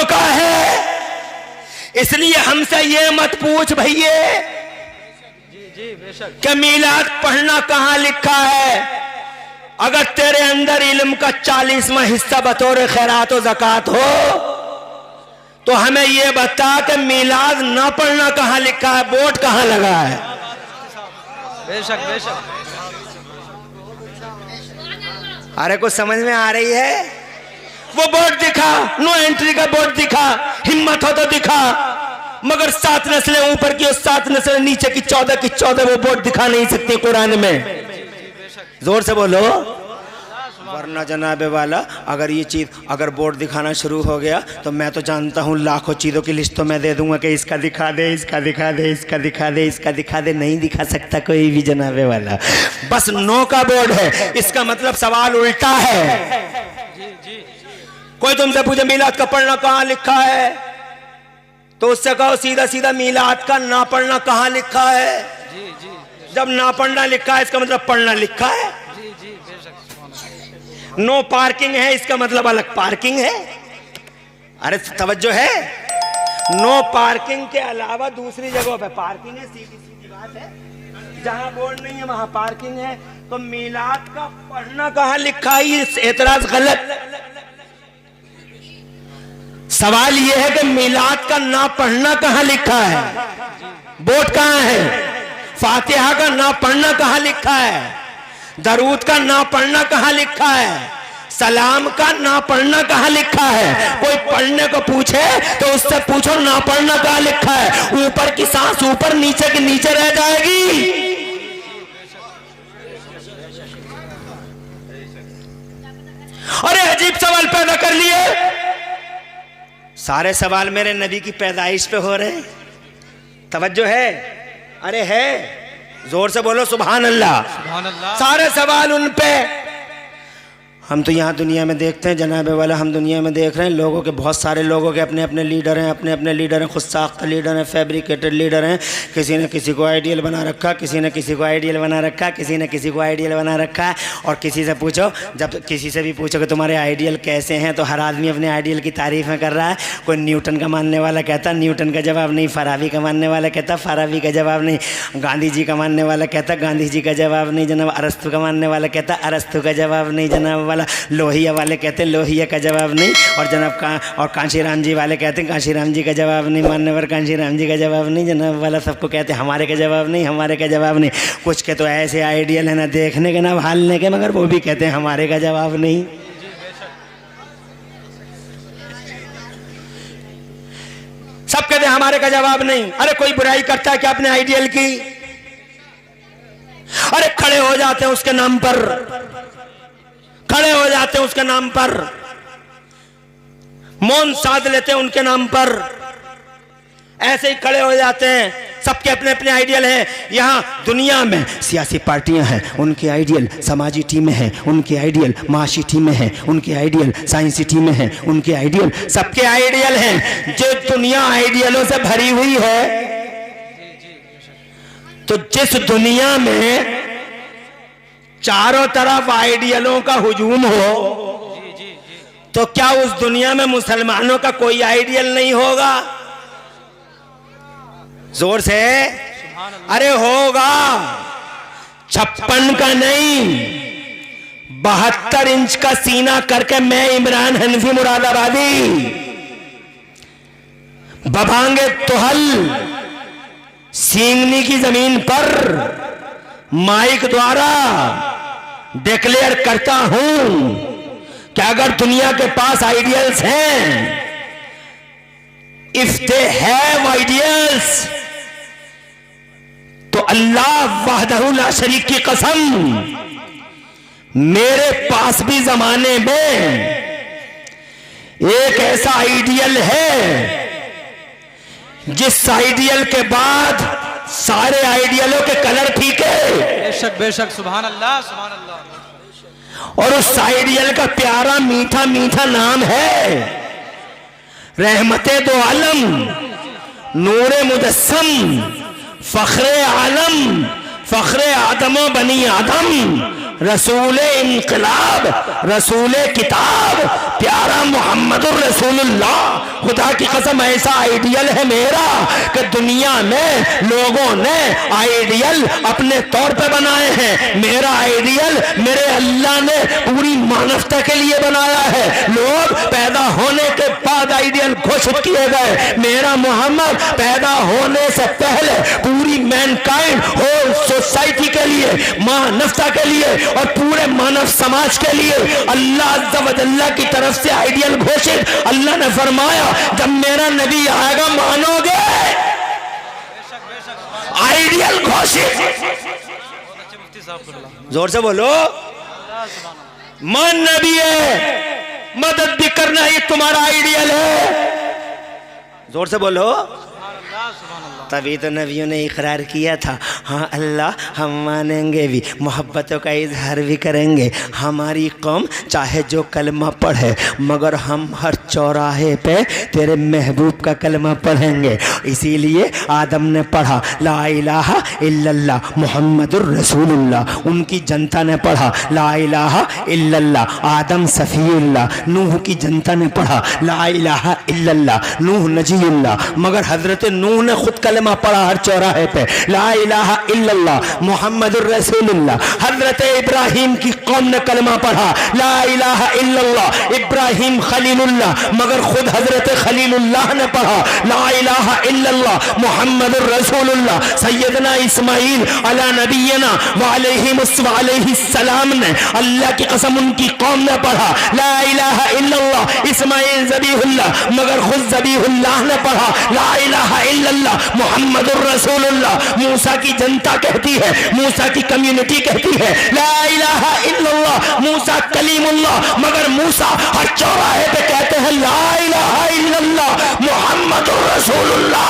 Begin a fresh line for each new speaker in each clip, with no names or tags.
का है, इसलिए हमसे ये मत पूछ भैये कि मीलाद पढ़ना कहां लिखा है। अगर तेरे अंदर इल्म का 40वां हिस्सा बतौर खैरात और ज़कात हो तो हमें यह बता कि मीलाद ना पढ़ना कहां लिखा है, बोर्ड कहां लगा है।
बेशक बेशक।
अरे कुछ समझ में आ रही है? वो बोर्ड दिखा, नो एंट्री का बोर्ड दिखा, हिम्मत हो तो दिखा, मगर 7 नस्लें ऊपर की और 7 नस्लें नीचे की 14 की 14 वो बोर्ड दिखा नहीं सकती कुरान में। जोर से बोलो। वरना जनाबे वाला अगर ये चीज अगर बोर्ड दिखाना शुरू हो गया तो मैं तो जानता हूँ लाखों चीजों की लिस्ट तो मैं दे दूंगा कि इसका दिखा दे, इसका दिखा दे, इसका दिखा दे, इसका दिखा दे। नहीं दिखा सकता कोई भी जनाबे वाला, बस नो का बोर्ड है। इसका मतलब सवाल उल्टा है। कोई तुमसे पूछे मीलाद का पढ़ना कहां लिखा है तो उससे कहो सीधा सीधा मीलाद का ना पढ़ना कहां लिखा है। जब ना पढ़ना लिखा है इसका मतलब पढ़ना लिखा है। नो पार्किंग है इसका मतलब अलग पार्किंग है। अरे तवज्जो है, नो पार्किंग के अलावा दूसरी जगहों पे पार्किंग है, सीधी सीधी बात है। जहां बोर्ड नहीं है वहां पार्किंग है। तो मीलाद का पढ़ना कहां लिखा है, ये एतराज गलत। सवाल यह है कि मीलाद का ना पढ़ना कहां लिखा है, बोर्ड कहां है। फातिहा का ना पढ़ना कहां लिखा है, दरूद का ना पढ़ना कहां लिखा है, सलाम का ना पढ़ना कहां लिखा है। कोई पढ़ने को पूछे तो उससे पूछो ना पढ़ना कहां लिखा है। ऊपर की सांस ऊपर, नीचे की नीचे रह जाएगी। अरे अजीब सवाल पैदा कर लिए। सारे सवाल मेरे नबी की पैदाइश पे हो रहे। तवज्जो है? अरे है, जोर से बोलो सुभान अल्लाह।
सुभान अल्लाह।
सारे सवाल उन पे। हम तो यहाँ दुनिया में देखते हैं जनाबे वाला, हम दुनिया में देख रहे हैं लोगों के, बहुत सारे लोगों के अपने अपने लीडर हैं, अपने अपने लीडर हैं, खुद साख्ता लीडर हैं, फैब्रिकेटेड लीडर हैं। किसी ने किसी को आइडियल बना रखा, किसी ने किसी को आइडियल बना रखा, किसी ने किसी को आइडियल बना रखा है। और किसी से पूछो, जब किसी से भी पूछो कि तुम्हारे आइडियल कैसे हैं तो हर आदमी अपने आइडियल की तारीफ़ें कर रहा है। कोई न्यूटन का मानने वाला कहता न्यूटन का जवाब नहीं, फराबी का मानने वाला कहता फराबी का जवाब नहीं, गांधी जी का मानने वाला कहता गांधी जी का जवाब नहीं जनाब, अरस्तु का मानने वाला कहता अरस्तु का जवाब नहीं जनाब वाला, लोहिया वाले कहते लोहिया का जवाब नहीं, और जनाब और कांशीराम जी वाले कहते हैं कांशीराम जी का जवाब नहीं, मानने पर कांशीराम जी का जवाब नहीं जनाब वाला। सबको कहते हमारे का जवाब नहीं, हमारे का जवाब नहीं। कुछ के तो ऐसे आइडियल है ना देखने के ना भालने के, मगर वो भी कहते हैं हमारे का जवाब नहीं। सब कहते हैं हमारे का जवाब नहीं। अरे कोई बुराई करता है क्या अपने आइडियल की? अरे खड़े हो जाते हैं उसके नाम पर, खड़े हो जाते हैं उसके नाम पर, मौन साध लेते हैं उनके नाम पर, ऐसे ही खड़े हो जाते हैं। सबके अपने अपने आइडियल हैं। यहाँ दुनिया में सियासी पार्टियां हैं, उनके आइडियल, समाजी टीमें हैं, उनके आइडियल, माशी टीमें हैं, उनके आइडियल, साइंसी टीमें हैं, उनके आइडियल, सबके आइडियल हैं। जो दुनिया आइडियलों से भरी हुई है, तो जिस दुनिया में चारों तरफ आइडियलों का हुजूम हो तो क्या उस दुनिया में मुसलमानों का कोई आइडियल नहीं होगा? जोर से। अरे होगा। 56 का नहीं, 72 इंच का सीना करके मैं इमरान हनफी मुरादाबादी बभांगे तुहल सींगनी की जमीन पर माइक द्वारा डिक्लेयर करता हूं कि अगर दुनिया के पास आइडियल्स हैं, इफ दे हैव आइडियल्स, तो अल्लाह वहदहू ला शरीक की कसम, मेरे पास भी जमाने में एक ऐसा आइडियल है जिस आइडियल के बाद सारे आइडियलों के कलर फीके।
बेशक बेशक। सुभान अल्लाह सुभान अल्लाह।
और उस आइडियल का प्यारा मीठा मीठा नाम है रहमते दो आलम, नूरे मुजस्सम, फख्रे आलम, फख्रे आदमो बनी आदम, रसूल इनकलाब, रसूल किताब, प्यारा मोहम्मद रसूलुल्लाह, खुदा की कसम ऐसा आइडियल है मेरा कि दुनिया में लोगों ने आइडियल अपने तौर पे बनाए हैं। मेरा आइडियल मेरे अल्लाह ने पूरी मानवता के लिए बनाया है। लोग पैदा होने के बाद आइडियल घोषित किए गए। मेरा मोहम्मद पैदा होने से पहले पूरी मैनकाइंड होल सोसाइटी के लिए, मानवता के लिए और पूरे मानव समाज के लिए अल्लाह अज़्ज़ा व जल्ला की तरफ से आइडियल घोषित। अल्लाह ने फरमाया जब मेरा नबी आएगा मानोगे, आइडियल घोषित।
मुफ्ती साहब
जोर से बोलो, मान नबी है, मदद भी करना ये तुम्हारा आइडियल है। जोर से बोलो। तभी तो नबियों ने इकरार किया था, हाँ अल्लाह हम मानेंगे भी, मोहब्बतों का इजहार भी करेंगे। हमारी कौम चाहे जो कलमा पढ़े मगर हम हर चौराहे पे तेरे महबूब का कलमा पढ़ेंगे। इसीलिए आदम ने पढ़ा ला इलाहा इल्लल्लाह मुहम्मदुर रसूलुल्लाह, उनकी जनता ने पढ़ा ला इलाहा इल्लल्लाह आदम सफ़ीउल्लाह, नूह की जनता ने पढ़ा ला इलाहा इल्लल्लाह नूह नजीउल्लाह, मगर हजरत नूह ने खुद कलमा पढ़ा हर चौराहे पे ला इलाहा इल्लल्लाह मुहम्मदुर रसूलुल्लाह। हजरत इब्राहिम की कौम ने कलमा पढ़ा ला इलाहा इल्लल्लाह इब्राहिम खलीलुल्लाह, मगर खुद हजरत खलीलुल्लाह ने पढ़ा ला इलाहा इल्लल्लाह मुहम्मदुर रसूलुल्लाह। सैयदना इस्माइल अला नबीना व अलैहिस्सलाम ने, अल्लाह की कसम उनकी कौम ने पढ़ा ला इलाहा इल्लल्लाह इस्माइल ज़बीहुल्लाह, मगर खुद ज़बीहुल्लाह ने पढ़ा ला इलाहा इल्लल्लाह मुहम्मदुर रसूलुल्लाह। मूसा की जनता कहती है, मूसा की कम्युनिटी कहती है ला इलाहा इल्लल्लाह मूसा कलीमुल्लाह, मगर मूसा हर चौराहे पे कहते हैं ला इलाहा इल्लल्लाह मुहम्मदुर रसूलुल्लाह।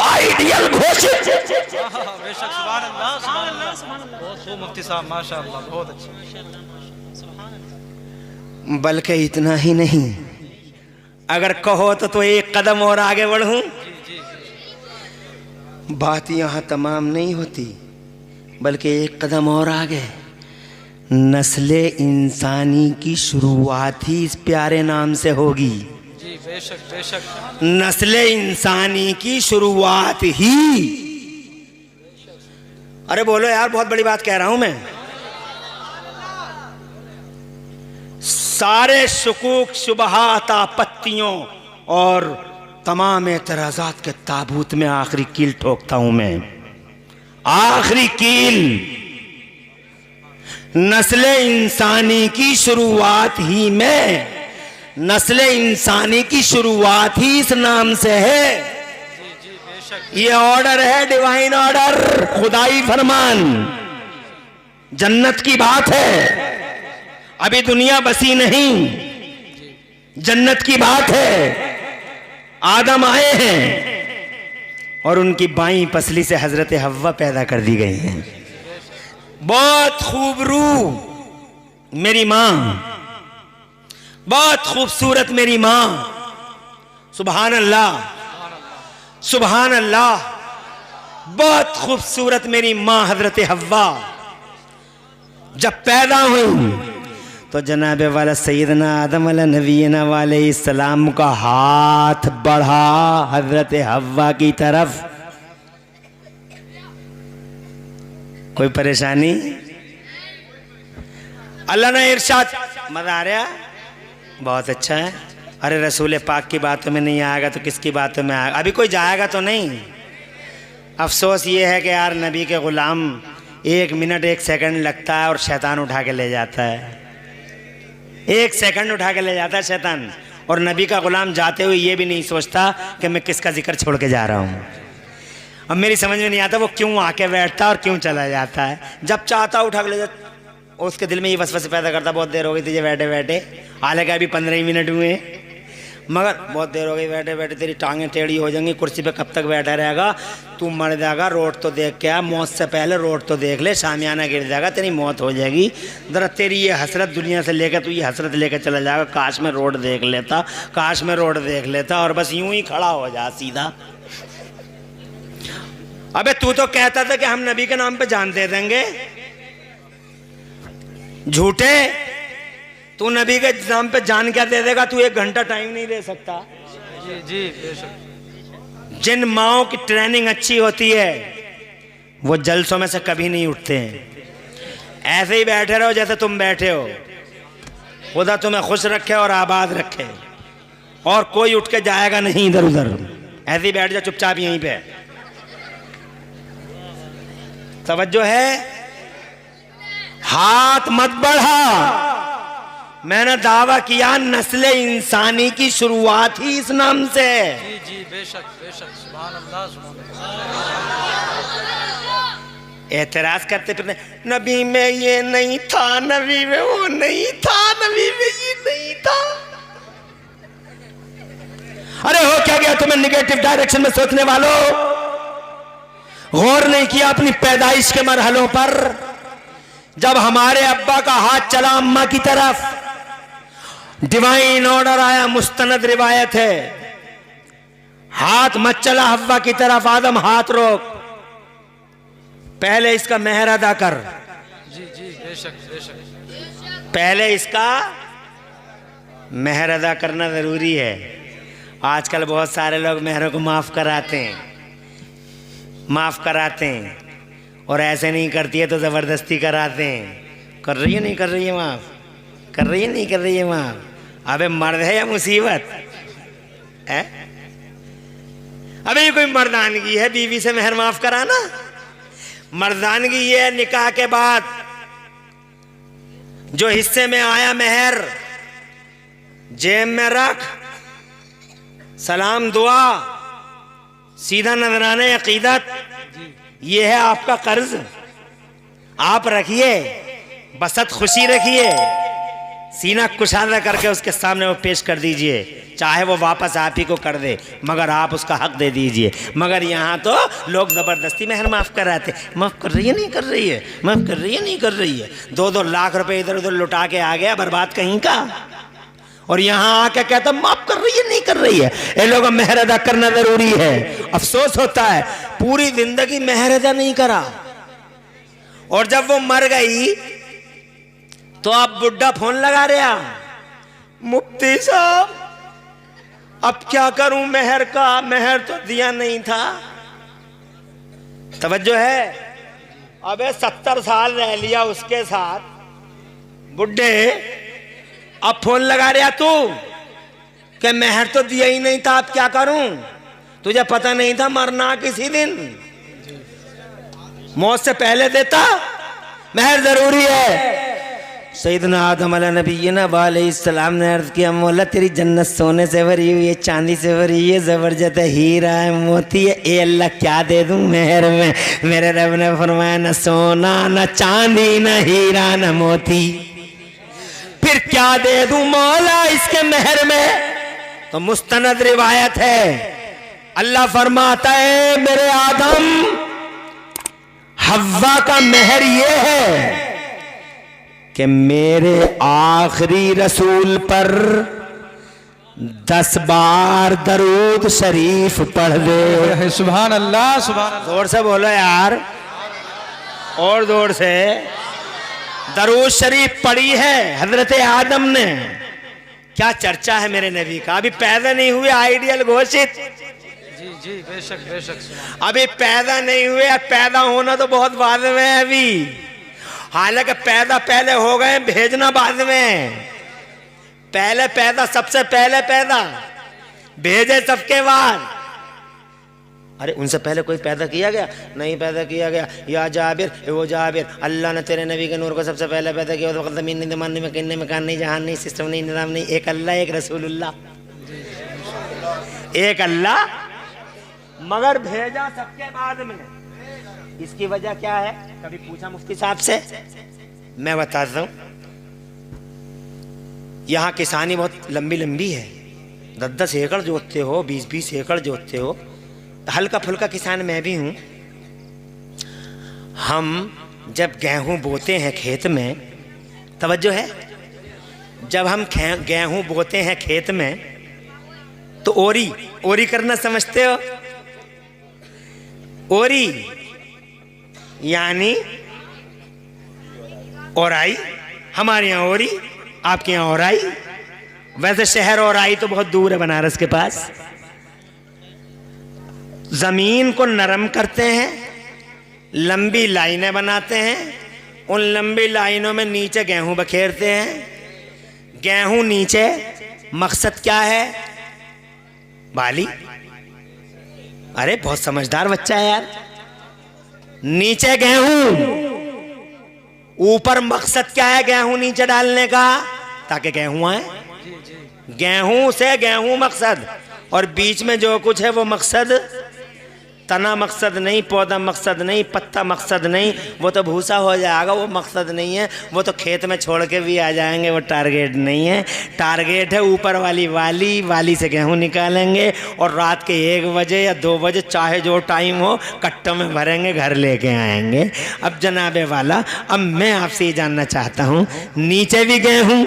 आइडियल घोषित।
बेशक सुभान अल्लाह, सुभान अल्लाह। बहुत खूब मुफ्ती साहब, माशाअल्लाह, बहुत अच्छा।
बल्कि इतना ही नहीं, अगर कहो तो एक कदम और आगे बढ़ूं। बात यहाँ तमाम नहीं होती, बल्कि एक कदम और आगे। नस्ले इंसानी की शुरुआत ही इस प्यारे नाम से होगी।
जी बेशक बेशक।
नस्ले इंसानी की शुरुआत ही, अरे बोलो यार, बहुत बड़ी बात कह रहा हूं मैं। सारे शुकूक शुबहात आपत्तियों और तमाम एतराज़ात के ताबूत में आखिरी कील ठोकता हूं मैं। आखिरी कील नस्ले इंसानी की शुरुआत ही में, नस्ले इंसानी की शुरुआत ही इस नाम से है। ये ऑर्डर है, डिवाइन ऑर्डर, खुदाई फरमान, जन्नत की बात है। अभी दुनिया बसी नहीं, जन्नत की बात है। आदम आए हैं और उनकी बाईं पसली से हजरत हव्वा पैदा कर दी गई हैं। बहुत खूब रूह मेरी मां, बहुत खूबसूरत मेरी मां, सुभान अल्लाह सुभान अल्लाह। बहुत खूबसूरत मेरी मां हजरत हव्वा जब पैदा हुई तो जनाबे वाला सैयदना आदम अला नबीना वाले इस्लाम का हाथ बढ़ा हजरत हव्वा की तरफ। कोई परेशानी? अल्लाह ने इरशाद, मजा आ रहा? बहुत अच्छा है। अरे रसूल पाक की बातों में नहीं आएगा तो किसकी बातों में आएगा? अभी कोई जाएगा तो नहीं। अफसोस ये है कि यार नबी के गुलाम 1 मिनट 1 सेकंड लगता है और शैतान उठा के ले जाता है। 1 सेकंड उठा के ले जाता है शैतान, और नबी का गुलाम जाते हुए ये भी नहीं सोचता कि मैं किसका जिक्र छोड़ के जा रहा हूँ। अब मेरी समझ में नहीं आता वो क्यों आके बैठता है और क्यों चला जाता है। जब चाहता उठा के ले जाता, उसके दिल में ये वसवसे पैदा करता, बहुत देर हो गई तुझे बैठे बैठे, हालांकि अभी 15 ही मिनट हुए, मगर बहुत देर हो गई बैठे बैठे, तेरी टांगें टेढ़ी हो जाएंगी, कुर्सी पे कब तक बैठा रहेगा, तू मर जाएगा। रोड तो देख के आ, मौत से पहले रोड तो देख ले, शामियाना गिर जाएगा, तेरी मौत हो जाएगी। जरा तेरी ये हसरत दुनिया से लेकर तू ये हसरत लेकर चला जाएगा, काश में रोड देख लेता, काश में रोड देख लेता, और बस यूं ही खड़ा हो जा सीधा। अबे तू तो कहता था कि हम नबी के नाम पे जान दे देंगे, झूठे। तू नबी के नाम पे जान क्या दे देगा? तू 1 घंटा टाइम नहीं दे सकता।
जी जी बेशक।
जिन माओं की ट्रेनिंग अच्छी होती है वो जलसों में से कभी नहीं उठते हैं। ऐसे ही बैठे रहो जैसे तुम बैठे हो। खुदा तुम्हें खुश रखे और आबाद रखे, और कोई उठ के जाएगा नहीं इधर उधर। ऐसे ही बैठ जा चुपचाप यहीं पे। तवज्जो है? हाथ मत बढ़ा। मैंने दावा किया नस्ल इंसानी की शुरुआत ही इस नाम से।
जी जी बेशक बेशक। सुभान अल्लाह सुभान अल्लाह।
एतराज करते फिरते, नबी में ये नहीं था, नबी में वो नहीं था, नबी में ये नहीं था। अरे हो क्या गया तुम्हें निगेटिव डायरेक्शन में सोचने वालों? गौर नहीं किया अपनी पैदाइश के मरहलों पर। जब हमारे अब्बा का हाथ चला अम्मा की तरफ, डिवाइन ऑर्डर आया, मुस्तनद रिवायत है, हाथ मत चला हव्वा की तरफ, आदम हाथ रोक, पहले इसका मेहर अदा कर।
जी जी बेशक बेशक।
पहले इसका मेहर अदा करना जरूरी है। आजकल बहुत सारे लोग मेहरों को माफ कराते हैं, और ऐसे नहीं करती है तो जबरदस्ती कराते हैं। कर रही है नहीं कर रही है माफ, कर रही है नहीं कर रही है माफ। अबे मर्द है या मुसीबत है? अबे ये कोई मर्दानगी है बीवी से मेहर माफ कराना? मर्दानगी ये है निकाह के बाद जो हिस्से में आया मेहर जेब में रख, सलाम दुआ सीधा नजराने अकीदत, ये है आपका कर्ज। आप रखिए, बसत खुशी रखिए, सीना कुशादा करके उसके सामने वो पेश कर दीजिए, चाहे वो वापस आप ही को कर दे, मगर आप उसका हक दे दीजिए। मगर यहाँ तो लोग ज़बरदस्ती मेहर माफ़ कराते, माफ़ कर रही है नहीं कर रही है, माफ़ कर रही है नहीं कर रही है। 2-2 लाख रुपए इधर उधर लुटा के आ गया, बर्बाद कहीं का, और यहाँ आके कहता माफ़ कर रही है नहीं कर रही है। ये लोगों मेहर अदा करना ज़रूरी है। अफसोस होता है पूरी ज़िंदगी मेहर अदा नहीं करा, और जब वो मर गई तो आप बुढ़ा फोन लगा रहा, मुफ्ती साहब अब क्या करूं मेहर का, मेहर तो दिया नहीं था। तवज्जो है? अबे 70 साल रह लिया उसके साथ बुढ़े, अब फोन लगा रहा तू कि मेहर तो दिया ही नहीं था, अब क्या करूं? तुझे पता नहीं था मरना किसी दिन, मौत से पहले देता। मेहर जरूरी है। सैयदना आदम अलैहिस्सलाम अलैहिस्सलाम ने अर्ज किया, मौला तेरी जन्नत सोने से भरी हुई है, चांदी से भरी हुई है, जबरदस्त हीरा है, मोती है, ए अल्लाह क्या दे दूं मेहर में? मेरे रब ने फरमाया न सोना न चांदी न हीरा न मोती, फिर क्या दे दूं मौला इसके मेहर में? तो मुस्तनद रिवायत है, अल्लाह फरमाता है मेरे आदम हव्वा का मेहर ये है कि मेरे आखिरी रसूल पर 10 बार दरूद शरीफ पढ़ दे।
सुभान अल्लाह सुभान अल्लाह।
जोर से बोलो यार, और जोर से। दरूद शरीफ पढ़ी है हजरत आदम ने। क्या चर्चा है मेरे नबी का, अभी पैदा नहीं हुए आइडियल घोषित।
जी जी बेशक बेशक।
अभी पैदा नहीं हुए, पैदा होना तो बहुत बाद में है अभी, हालांकि पैदा पहले हो गए, भेजना बाद में। पहले पैदा, सबसे पहले पैदा, भेजे सबके बाद। अरे उनसे पहले कोई पैदा किया गया? नहीं पैदा किया गया। या जाबिर, वो जाबिर, अल्लाह ने तेरे नबी के नूर को सबसे पहले पैदा किया। तो ज़मीन नहीं, जमान नहीं, मकीन नहीं, मकान नहीं, जहान नहीं, सिस्टम नहीं, निज़ाम नहीं, एक अल्लाह एक रसूलुल्लाह, एक अल्लाह, मगर भेजा सबके बाद में। इसकी वजह क्या है? कभी पूछा मुफ्ती साहब से? मैं बताता हूं। यहाँ किसानी बहुत लंबी लंबी है, 10-10 एकड़ जोतते हो, 20-20 एकड़ जोतते हो। हल्का फुल्का किसान मैं भी हूं। हम जब गेहूं बोते हैं खेत में, तवज्जो है, जब हम गेहूं बोते हैं खेत में तो ओरी करना समझते हो? ओरी यानी ओराई, हमारे यहाँ ओरी, आपके यहाँ औराई? वैसे शहर औराई तो बहुत दूर है बनारस के पास। जमीन को नरम करते हैं, लंबी लाइनें बनाते हैं, उन लंबी लाइनों में नीचे गेहूं बखेरते हैं। गेहूं नीचे, मकसद क्या है? बाली। अरे बहुत समझदार बच्चा है यार। नीचे गेहूं, ऊपर मकसद क्या है गेहूं नीचे डालने का? ताकि गेहूं आए। गेहूं से गेहूं मकसद, और बीच में जो कुछ है वो मकसद। तना मकसद नहीं, पौधा मकसद नहीं, पत्ता मकसद नहीं, वो तो भूसा हो जाएगा, वो मकसद नहीं है। वो तो खेत में छोड़ के भी आ जाएंगे, वो टारगेट नहीं है। टारगेट है ऊपर वाली वाली। वाली से गेहूं निकालेंगे और रात के 1 बजे या 2 बजे, चाहे जो टाइम हो, कट्टों में भरेंगे, घर लेके आएंगे। अब जनाबे वाला, अब मैं आपसे ये जानना चाहता हूँ, नीचे भी गेहूं,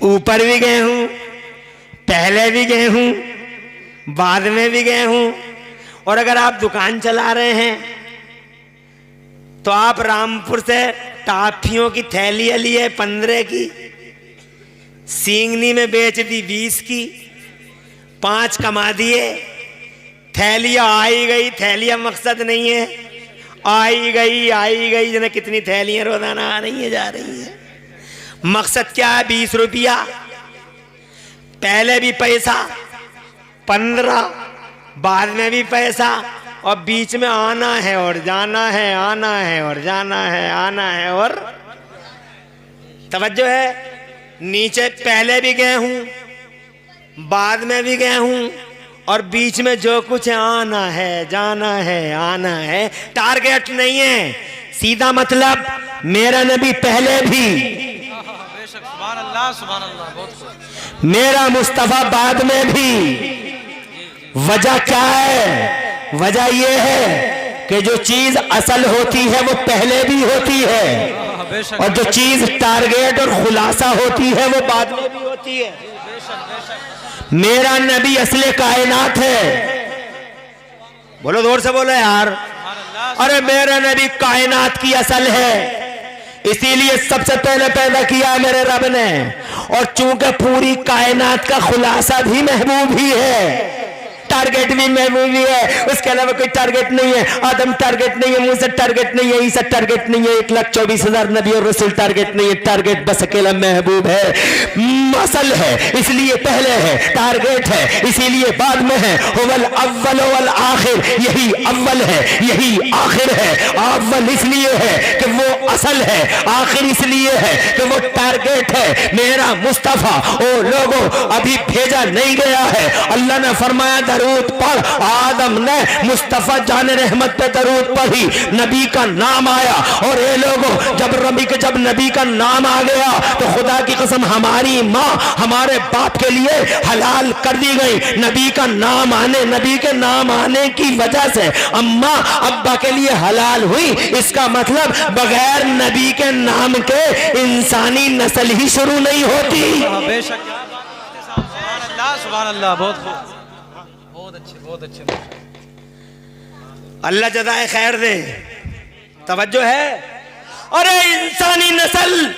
ऊपर भी गेहूं, पहले भी गेहूं, बाद में भी गेहूं। और अगर आप दुकान चला रहे हैं तो आप रामपुर से टाफियों की थैली लिए 15 की, सींगनी में बेच दी 20 की, 5 कमा दिए। थैलियां आई गई, थैलियां मकसद नहीं है, आई गई जने कितनी थैलियां रोजाना आ रही है, जा रही है। मकसद क्या है? 20 रुपया, पहले भी पैसा 15, बाद में भी पैसा, और बीच में आना है और जाना है, आना है और जाना है, आना है और। तवज्जो है, नीचे पहले भी गेहूं, बाद में भी गेहूं, और बीच में जो कुछ है, आना है, जाना है, आना है। टारगेट नहीं है, सीधा मतलब मेरा नबी पहले भी,
सुभान अल्लाह, सुभान अल्लाह, बहुत खूब।
मेरा मुस्तफा बाद में भी। वजह क्या है? वजह यह है कि जो चीज असल होती है वो पहले भी होती है, और जो चीज टारगेट और खुलासा होती है वो बाद में भी होती है। मेरा नबी असले कायनात है। बोलो, जोर से बोलो यार। अरे मेरा नबी कायनात की असल है, इसीलिए सबसे पहले पैदा किया मेरे रब ने। और चूंकि पूरी कायनात का खुलासा भी महबूब ही है, टारगेट भी महबूब ही है, उसके अलावा कोई टारगेट नहीं है। आदम टारगेट नहीं है, मूसा टारगेट नहीं है, ईसा टारगेट नहीं है, 1,24,000 नबी और रसूल टारगेट नहीं है। टारगेट बस अकेला महबूब है, असल है इसलिए पहले है, टारगेट है इसीलिए बाद में है। हुवल अव्वल वल आखिर, यही अव्वल है, यही आखिर है। अव्वल इसलिए है कि वो असल है, आखिर इसलिए है कि वो टारगेट है। मेरा मुस्तफा ओ लोगों अभी भेजा नहीं गया है। अल्लाह ने फरमाया दरूद पढ़। आदम ने मुस्तफा जान रहमत पे दरूद पढ़ी, नबी का नाम आया। और ये लोगों जब नबी का नाम आ गया तो खुदा की कसम हमारी माँ हमारे बाप के लिए हलाल कर दी गई। नबी का नाम आने, नबी के नाम आने की वजह से अम्मा अब्बा के लिए हलाल हुई। इसका मतलब बगैर नबी के नाम के इंसानी नस्ल ही शुरू नहीं होती।
बेशक, सुभान अल्लाह, सुभान अल्लाह, बहुत खूब, बहुत अच्छे, बहुत अच्छे।
अल्लाह जज़ाए खैर दे। तवज्जो है। अरे इंसानी नस्ल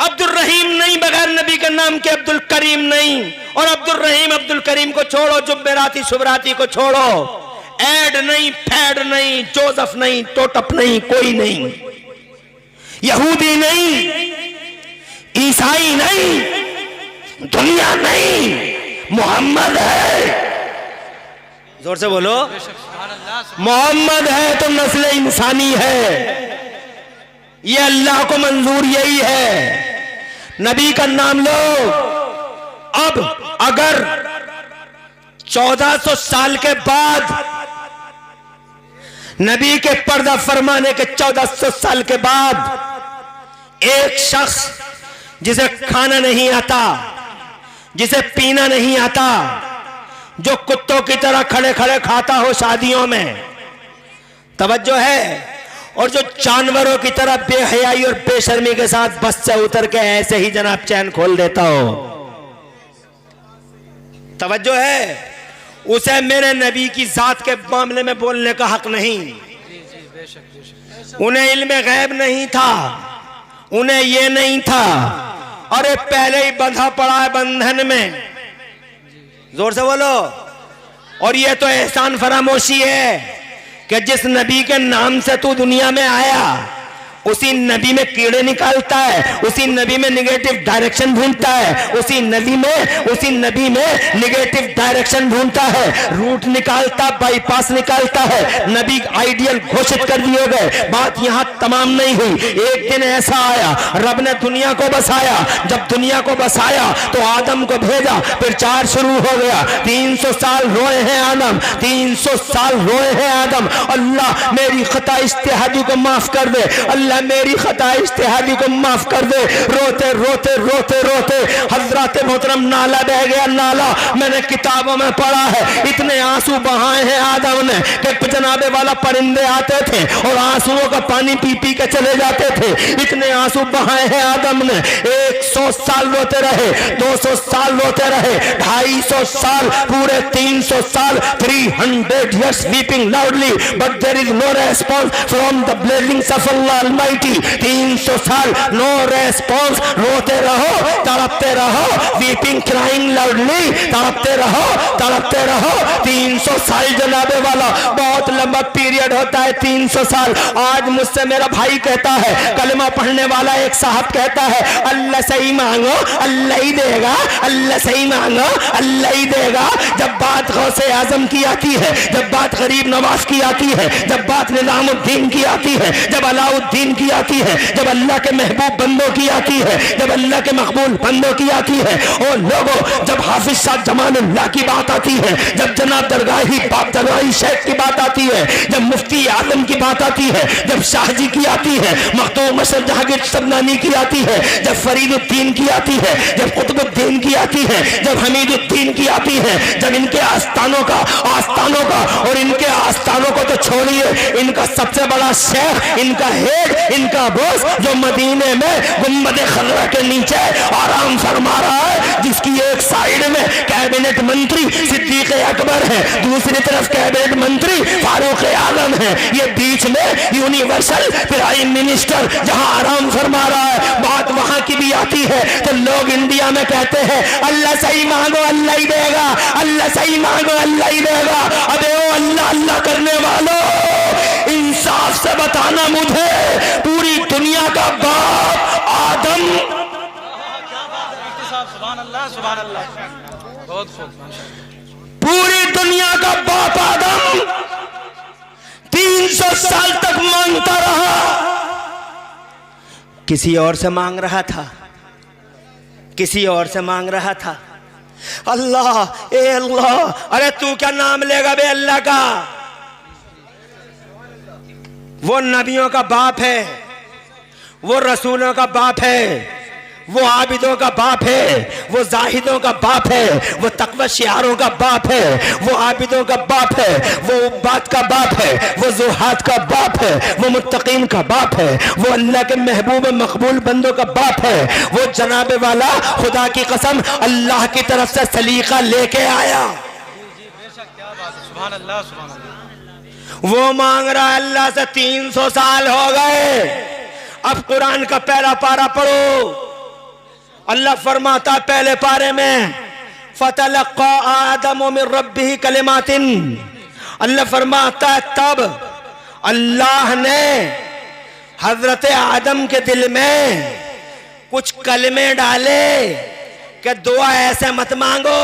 अब्दुल रहीम नहीं, बगैर नबी के नाम के अब्दुल करीम नहीं। और अब्दुल रहीम अब्दुल करीम को छोड़ो, जुब्बेराती शुभराती को छोड़ो, एड नहीं, फैड नहीं, जोसेफ नहीं, टोटप नहीं, कोई नहीं, यहूदी नहीं, ईसाई नहीं, दुनिया नहीं, मोहम्मद है। जोर से बोलो, मोहम्मद है तो नस्ल इंसानी है। ये अल्लाह को मंजूर यही है। नबी का नाम लो। अब अगर 1400 साल के बाद, नबी के पर्दा फरमाने के 1400 साल के बाद एक शख्स जिसे खाना नहीं आता, जिसे पीना नहीं आता, जो कुत्तों की तरह खड़े खड़े खाता हो शादियों में, तवज्जो है, और जो जानवरों की तरह बेहयाई और बेशर्मी के साथ बस से उतर के ऐसे ही जनाब चैन खोल देता हो, तवज्जो है, उसे मेरे नबी की जात के मामले में बोलने का हक नहीं। उन्हें इल्म गैब नहीं था, उन्हें ये नहीं था, अरे पहले ही बंधा पड़ा है बंधन में। जोर से बोलो। और ये तो एहसान फरामोशी है कि जिस नबी के नाम से तू दुनिया में आया उसी नबी में कीड़े निकालता है, उसी नबी में निगेटिव डायरेक्शन ढूंढता है, उसी नबी में निगेटिव डायरेक्शन ढूंढता है, रूट निकालता, बाईपास निकालता है। नबी आइडियल घोषित कर दिए गए। बात यहां तमाम नहीं हुई। एक दिन ऐसा आया, रब ने दुनिया को बसाया। जब दुनिया को बसाया तो आदम को भेजा, फिर 4 शुरू हो गया। 300 साल रोए हैं आदम, 300 साल रोए हैं आदम। अल्लाह मेरी खता इज्तिहादी को माफ कर दे, अल्लाह मेरी खता इज्तिहादी को माफ कर दे। रोते रोते रोते रोते हजरत मोहतरम नाला बह गया। नाला मैंने किताबों में पढ़ा है, इतने आंसू बहाए हैं आदम ने कि जनाबे वाला परिंदे आते थे और आंसुओं का पानी पी पी के चले जाते थे। इतने आंसू बहाए हैं आदम ने। 100 साल रोते रहे, 200 साल रोते रहे, 250 साल, पूरे 300 साल, 300 years weeping loudly but there is no response from the blessings of Allah। 300 साल नो रेस्पॉन्स। रोते रहो, तड़पते रहो, वीपिंग क्राइंग लाउडली, तड़पते रहो, तड़पते रहो। 300 साल जनाबे वाला बहुत लंबा पीरियड होता है। 300 साल। आज मुझसे मेरा भाई कहता है, कलमा पढ़ने वाला एक साहब कहता है, अल्लाह सही मांगो अल्लाह ही देगा, अल्लाह सही मांगो अल्लाह ही देगा। जब बात गौसे आजम की आती है, जब बात गरीब नवाज की आती है, जब बात निजामुद्दीन की आती है, जब अलाउद्दीन की आती है, जब अल्लाह के महबूब बंदों की आती है, जब अल्लाह के मकबूल बंदों की आती है, और लोगों जब हाफिज शाह जमानुल्लाह की बात आती है, जब जनाब दरगाही बाप दरगाही शेख की बात आती है, जब मुफ्ती आलम की बात आती है, जब शाहजी की आती है, मखदूम अशरफ जहांगीर सबनानी की आती है, जब फरीदुद्दीन की आती है, जब कुतुबुद्दीन की आती है, जब हमीदुद्दीन की आती है, जब इनके आस्थानों का और इनके आस्थानों को तो छोड़िए, इनका सबसे बड़ा शेख, इनका हेड, इनका बॉस जो मदीने में गुम्बद खजरा के नीचे आराम फरमा रहा है, जिसकी एक साइड में कैबिनेट मंत्री सिद्दीक अकबर है, दूसरी तरफ कैबिनेट मंत्री फारूक आलम है, ये बीच में यूनिवर्सल प्राइम मिनिस्टर जहां आराम फरमा रहा है। बात वहां की भी आती है तो लोग इंडिया में कहते हैं, अल्लाह सही मांगो अल्लाह ही देगा, अल्लाह सही मांगो अल्लाह ही देगा। अबे ओ अल्लाह अल्लाह करने वालों, इंसाफ से बताना मुझे, पूरी दुनिया का बाप आदम,
सुभान अल्लाह सुभान अल्लाह, बहुत खूब,
पूरी दुनिया का बाप आदम 300 साल तक मांगता रहा, किसी और से मांग रहा था, किसी और से मांग रहा था। अल्लाह ए अल्लाह, अरे तू क्या नाम लेगा बे अल्लाह का? वो नबियों का बाप है, वो रसूलों का बाप है, वो आबिदों का बाप है, वो जाहिदों का बाप है, वो तकवा शियारों का बाप है, वो आबिदों का बाप है, वो उब्बाद का बाप है, वो जुहाद का बाप है, वो मुत्तकीन का बाप है, वो अल्लाह के महबूब मकबूल बंदों का बाप है। वो जनाबे वाला खुदा की कसम अल्लाह की तरफ से सलीका लेके आया।
सुभान अल्लाह सुभान अल्लाह।
वो मांग रहा है अल्लाह से, 300 साल हो गए। अब कुरान का पहला पारा पढ़ो। अल्लाह फरमाता पहले पारे में, फतलक्का आदम मिन रब्बिही कलिमातिन, अल्लाह फरमाता है तब अल्लाह ने हजरत आदम के दिल में कुछ कलमे डाले कि दुआ ऐसे मत मांगो,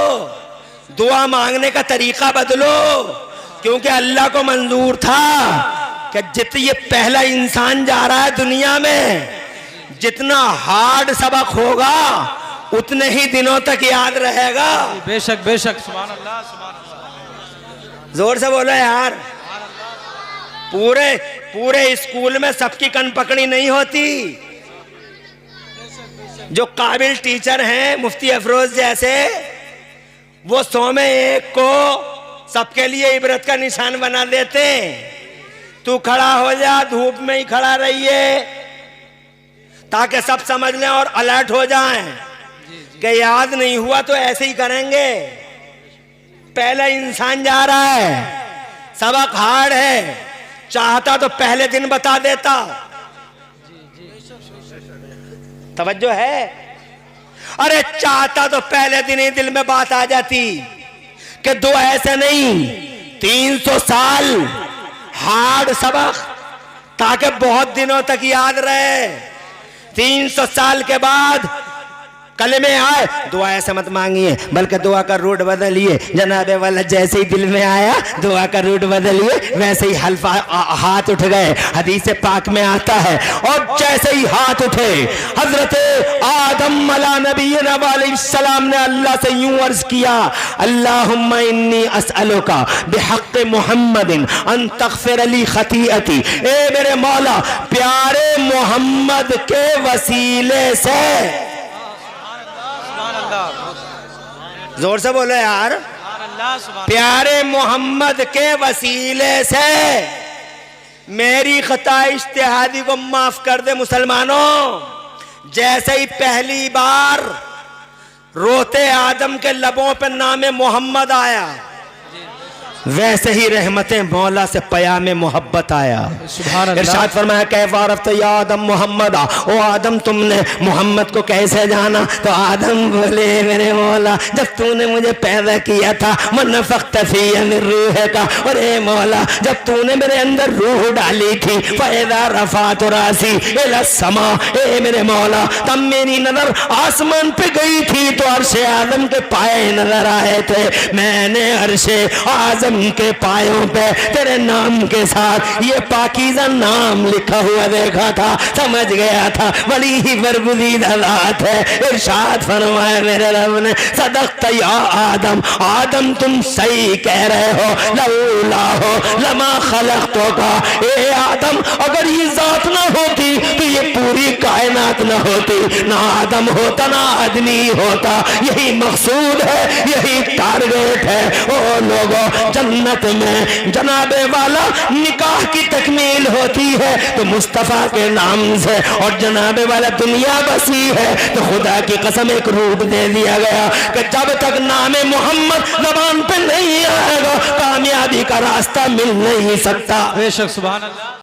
दुआ मांगने का तरीका बदलो, क्योंकि अल्लाह को मंजूर था कि जितना ये पहला इंसान जा रहा है दुनिया में, जितना हार्ड सबक होगा उतने ही दिनों तक याद रहेगा।
बेशक बेशक, सुभान अल्लाह सुभान अल्लाह,
जोर से बोलो यार। पूरे स्कूल में सबकी कन पकड़ी नहीं होती। जो काबिल टीचर हैं मुफ्ती अफरोज जैसे, वो 100 में 1 को सबके लिए इबरत का निशान बना देते। तू खड़ा हो जा, धूप में ही खड़ा रहिए ताकि सब समझ लें और अलर्ट हो जाएं कि याद नहीं हुआ तो ऐसे ही करेंगे। पहला इंसान जा रहा है, सबक हार्ड है, चाहता तो पहले दिन बता देता। तवज्जो है? अरे चाहता तो पहले दिन ही दिल में बात आ जाती कि दो ऐसे नहीं 300 साल हार्ड सबक, ताकि बहुत दिनों तक याद रहे। 300 साल के बाद कलमे आए, दुआ ऐसे मत मांगिए, बल्कि दुआ का रूट बदलिए। जनाबे वाला जैसे ही दिल में आया दुआ का रूट बदलिए, वैसे ही हल्फा हाथ उठ गए। हदीस पाक में आता है, और जैसे ही हाथ उठे हजरत आदम अला नबीना अलैहिस्सलाम ने अल्लाह से यूं अर्ज किया, अल्लाहुम्मा इन्नी अस्अलुका बिहक़्क़ि मुहम्मदिन अन तग़फ़िर ली ख़तीअती। ए मेरे मौला, प्यारे मोहम्मद के वसीले से, जोर से बोलो यार, प्यारे मोहम्मद के वसीले से मेरी खता इज्तिहादी को माफ कर दे। मुसलमानों, जैसे ही पहली बार रोते आदम के लबों पे नाम मोहम्मद आया, वैसे ही रहमतें मौला से पयामे मोहब्बत आया। इरशाद फरमाया, कैफ़ा अरफ़्ता या आदम मोहम्मदा, ओ आदम तुमने मोहम्मद को कैसे जाना? तो आदम बोले, मेरे मौला, जब तूने मुझे पैदा किया था, वनफ़ख़्त फ़ीया मिन रूहिका, और ए मौला जब तूने मेरे अंदर रूह डाली थी, फ़इज़ा रफ़अतु रासी इला समा, ए मेरे मौला तब मेरी नजर आसमान पे गई थी तो अर्शे आज़म के पाए नजर आए थे। मैंने अर्शे आज़म के पायों पे तेरे नाम के साथ ये पाकीज़ा नाम लिखा हुआ देखा था, समझ गया था बड़ी ही बरगुज़ीदा ज़ात है। इरशाद फरमाया मेरे रब ने, सदक़्ता या आदम, आदम तुम सही कह रहे हो, लौला हो लमा खलक़तुका, ए आदम अगर ये ज़ात ना होती तो ये पूरी कायनात ना होती, ना आदम होता ना आदमी होता। यही मकसूद है, यही टारगेट है। ओ लोगों, जन्नत में जनाबे वाला निकाह की तकमील होती है तो मुस्तफ़ा के नाम से, और जनाबे वाला दुनिया बसी है तो खुदा की कसम एक रूप दे दिया गया कि जब तक नाम मोहम्मद ज़बान पे नहीं आएगा कामयाबी का रास्ता मिल नहीं सकता।
बेशक, सुभान अल्लाह।